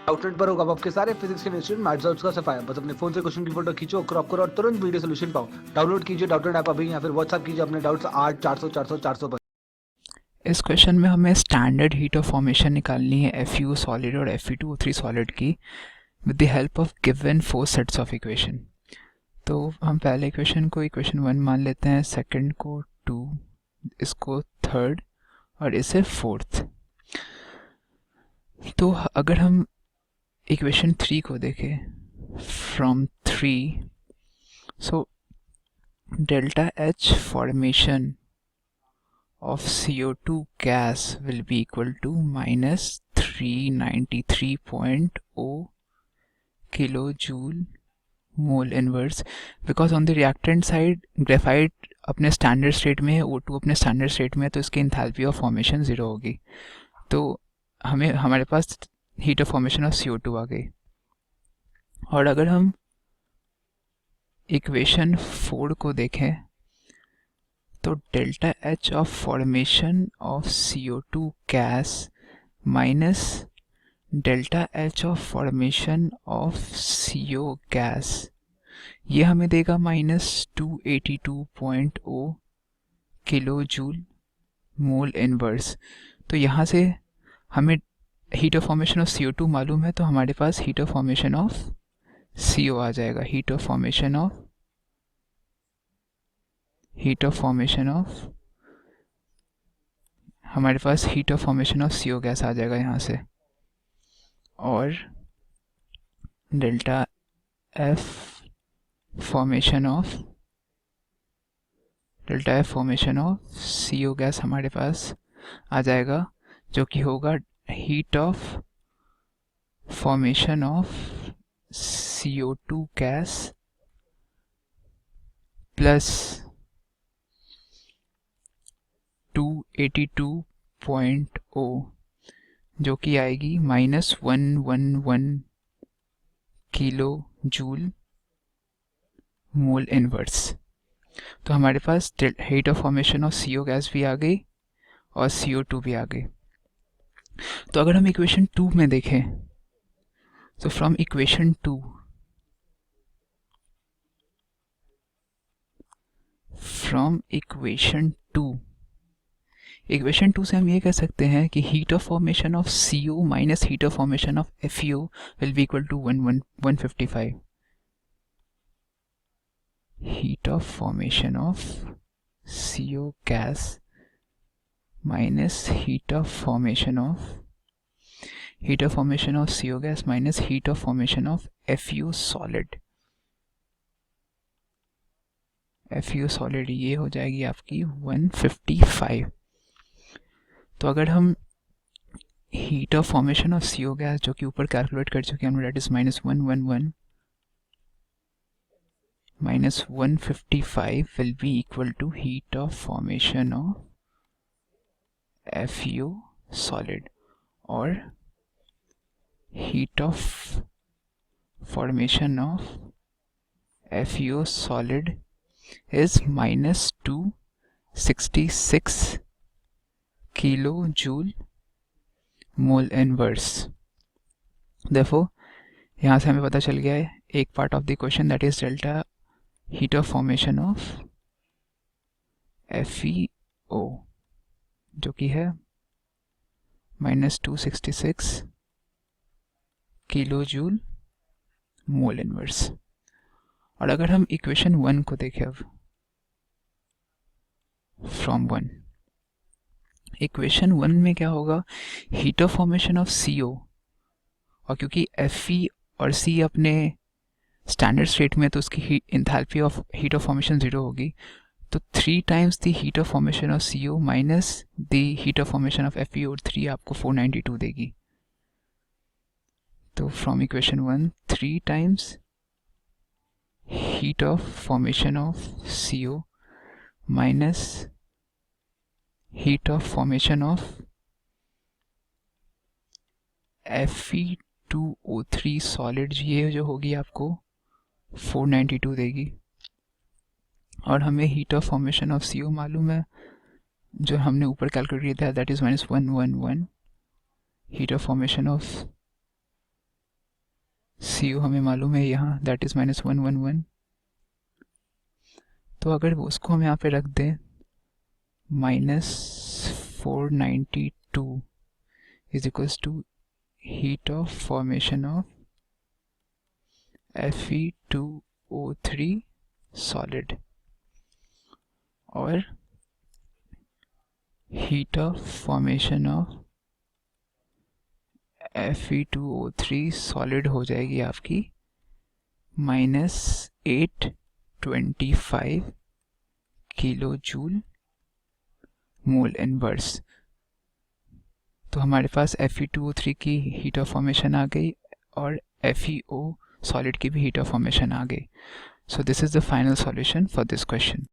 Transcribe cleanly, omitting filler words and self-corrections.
Outlet पर होगा आपके सारे फिजिक्स के इंस्टीट्यूट मैथ्स और उसका सफाया। बस अपने फोन से क्वेश्चन की फोटो खींचो, क्रॉप करो और तुरंत वीडियो सोल्यूशन पाओ। डाउनलोड कीजिए डाउटनेट ऐप अभी या फिर व्हाट्सएप कीजिए अपने डाउट्स 8 400 400 400 पर। इस क्वेश्चन में हमें स्टैंडर्ड हीट ऑफ फॉर्मेशन निकालनी है Fu सॉलिड और Fe2O3 सॉलिड की with the help of given 4 sets of equation. तो हम पहले इक्वेशन को इक्वेशन 1 मान लेते हैं, सेकंड को 2, इसको थर्ड और इसे फोर्थ। तो अगर हम इक्वेशन 3 को देखें, from 3, so delta H formation of CO2 gas will be equal to minus 393.0 kilojoule mole inverse, because on the reactant side graphite अपने स्टैंडर्ड स्टेट में है, O2 अपने स्टैंडर्ड स्टेट में है, तो इसकी इंथैल्पी ऑफ फॉर्मेशन ज़ीरो होगी। तो हमारे पास heat of formation of CO2 आ गई। और अगर हम इक्वेशन 4 को देखें तो delta H of formation of CO2 gas minus delta H of formation of CO gas, ये हमें देगा minus 282.0 kilo joule mole inverse. तो यहाँ से हमें heat of formation of CO2 मालूम है, तो हमारे पास heat of formation of CO आ जाएगा। हीट ऑफ फॉर्मेशन ऑफ हमारे पास heat of formation of CO gas आ जाएगा यहाँ से। और delta F formation of CO gas हमारे पास आ जाएगा, जो कि होगा heat of formation of CO2 gas plus 282.0, जो कि आएगी minus 111 kilo joule mole inverse. तो हमारे पास heat of formation of CO gas भी आ गई और CO2 भी आ गई। तो अगर हम इक्वेशन 2 में देखें, तो फ्रॉम इक्वेशन 2 से हम ये कह सकते हैं कि heat of formation of CO minus heat of formation of FeO will be equal to 155। Heat of formation of CO gas minus heat of formation of CO gas minus heat of formation of FeO solid. ये हो जाएगी आपकी 155। तो अगर हम heat of formation of CO gas, जो कि ऊपर कैलकुलेट कर चुके हैं, that is minus 111 minus 155 will be equal to heat of formation of FeO solid, or heat of formation of FeO solid is minus 266 kilojoule mole inverse. Therefore यहाँ से हमें पता चल गया है एक part of the question, that is delta heat of formation of FeO, जो कि है minus 266 kilo joule mole inverse. और अगर हम इक्वेशन 1 को देखें, अब फ्रॉम 1, इक्वेशन 1 में क्या होगा, heat of formation of CO, और क्योंकि Fe और C अपने स्टैंडर्ड स्टेट में, तो उसकी enthalpy of heat of formation 0 होगी। तो 3 times the heat of formation of CO minus the heat of formation of FeO3 आपको 492 देगी। तो from equation 1, 3 times heat of formation of CO minus heat of formation of Fe2O3 solid, ये जो होगी आपको 492 देगी। और हमें heat of formation of CO मालूम है, जो हमने ऊपर कैलकुलेट किया था, that is minus 111 heat of formation of CO हमें मालूम है यहाँ, दैट इज़ -111। तो अगर उसको हम यहाँ पे रख दें, -492 is equals to heat of formation of Fe2O3 solid और heat of formation of Fe2O3 solid हो जाएगी आपकी -825 किलो जूल मोल इनवर्स। तो हमारे पास Fe2O3 की हीट ऑफ फॉर्मेशन आ गई और FeO सॉलिड की भी हीट ऑफ फॉर्मेशन आ गई। So this is the final solution for this question.